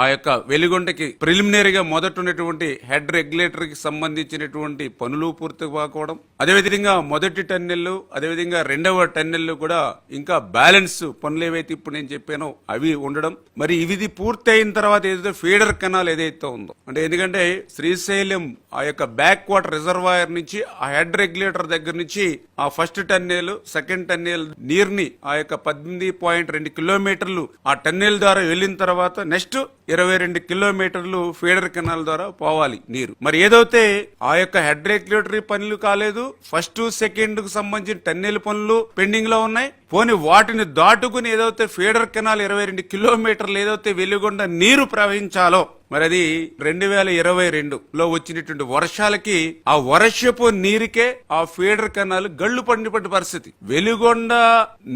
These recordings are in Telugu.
ఆ యొక్క వెలిగొండకి ప్రిలిమినరీగా మొదట ఉన్నటువంటి హెడ్ రెగ్యులేటర్ కి సంబంధించినటువంటి పనులు పూర్తి కాకపోవడం, అదేవిధంగా మొదటి టన్నెల్, అదేవిధంగా రెండవ టన్నెల్ కూడా ఇంకా బ్యాలెన్స్ పనులు ఏవైతే ఇప్పుడు నేను చెప్పానో అవి ఉండడం. మరి ఇది పూర్తి అయిన తర్వాత ఏదైతే ఫీడర్ కెనాల్ ఏదైతే ఉందో, అంటే ఎందుకంటే శ్రీశైలం ఆ యొక్క బ్యాక్ వాటర్ రిజర్వాయర్ నుంచి ఆ హెడ్ రెగ్యులేటర్ దగ్గర నుంచి ఆ ఫస్ట్ టన్నెల్, సెకండ్ టన్నెల్ నీరుని ఆ యొక్క 18.2 కిలోమీటర్లు ఆ టన్నెల్ ద్వారా వెళ్లిన తర్వాత నెక్స్ట్ 22 కిలోమీటర్లు ఫీడర్ కెనాల్ ద్వారా పోవాలి నీరు. మరి ఏదైతే ఆ యొక్క హెడ్ రెగ్యులేటరీ పనులు కాలేదు, ఫస్ట్ సెకండ్ కు సంబంధించిన టన్నెల్ పనులు పెండింగ్ లో ఉన్నాయి. పోనీ వాటిని దాటుకుని ఏదైతే ఫీడర్ కెనాల్ 22 కిలోమీటర్లు ఏదైతే వెలుగొండ నీరు ప్రవహించాలో, మరి అది 2022లో వచ్చినటువంటి వర్షాలకి ఆ వర్షపు నీరుకే ఆ ఫీడర్ కెనాల్ గళ్లు పండిపడ్డ పరిస్థితి. వెలుగొండ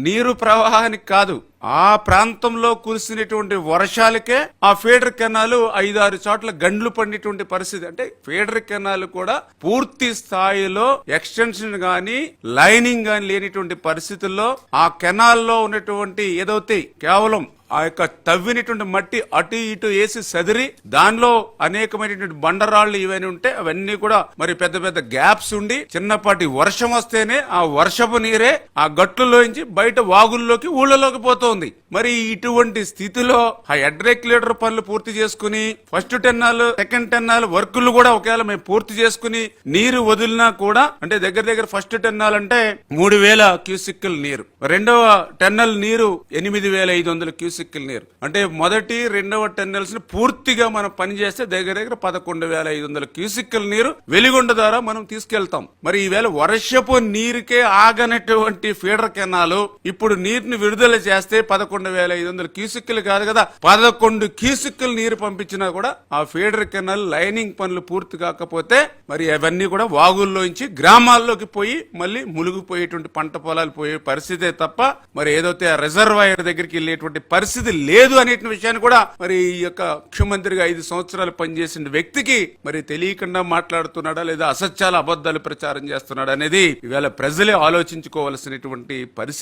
నీరు ప్రవాహానికి కాదు, ఆ ప్రాంతంలో కురిసినటువంటి వర్షాలకే ఆ ఫీడర్ కెనాల్ 5-6 చోట్ల గండ్లు పడినటువంటి పరిస్థితి. అంటే ఫీడర్ కెనాల్ కూడా పూర్తి స్థాయిలో ఎక్స్టెన్షన్ గాని లైనింగ్ గాని లేనిటువంటి పరిస్థితుల్లో ఆ కెనాల్లో ఉన్నటువంటి ఏదైతే కేవలం ఆ యొక్క తవ్వినటువంటి మట్టి అటు ఇటు వేసి సదిరి దానిలో అనేకమైనటువంటి బండరాళ్లు ఇవన్నీ ఉంటే అవన్నీ కూడా మరి పెద్ద పెద్ద గ్యాప్స్ ఉండి చిన్నపాటి వర్షం వస్తేనే ఆ వర్షపు నీరే ఆ గట్లలోంచి బయట వాగుల్లోకి ఊళ్ళలోకి పోతోంది. మరి ఇటువంటి స్థితిలో ఆ హెడ్ రెగ్యులేటర్ పనులు పూర్తి చేసుకుని ఫస్ట్ టెన్నాల్, సెకండ్ టెన్నాల్ వర్కులు కూడా ఒకవేళ మేము పూర్తి చేసుకుని నీరు వదిలినా కూడా, అంటే దగ్గర ఫస్ట్ టెన్నాల్ అంటే 3000 క్యూసిక్ల నీరు, రెండవ టెన్నల్ నీరు 8500 క్యూసిక్ల నీరు, అంటే మొదటి రెండవ టెన్నెల్స్ ని పూర్తిగా మనం పనిచేస్తే దగ్గర 11,500 క్యూసిక్ల నీరు వెలిగొండ ద్వారా మనం తీసుకెళ్తాం. మరి ఈవేళ వర్షపు నీరుకే ఆగనటువంటి ఫీడర్ కెనాల్ ఇప్పుడు నీరుని విడుదల చేస్తే 11,500 క్యూసిక్లు కాదు కదా, 11 క్యూసిక్ల నీరు పంపించినా కూడా ఆ ఫీడర్ కెనాల్ లైనింగ్ పనులు పూర్తి కాకపోతే మరి అవన్నీ కూడా వాగుల్లోంచి గ్రామాల్లోకి పోయి మళ్ళీ మునిగిపోయేటువంటి పంట పొలాలు పోయే పరిస్థితే తప్ప మరి ఏదైతే ఆ రిజర్వాయర్ దగ్గరికి వెళ్ళేటువంటి పరిస్థితి లేదు అనే విషయాన్ని కూడా మరి ఈ యొక్క ముఖ్యమంత్రిగా 5 సంవత్సరాలు పనిచేసిన వ్యక్తికి మరి తెలియకుండా మాట్లాడుతున్నాడా లేదా అసత్యాల అబద్ధాలు ప్రచారం చేస్తున్నాడా అనేది ఇవాళ ప్రజలే ఆలోచించుకోవాల్సినటువంటి పరిస్థితి.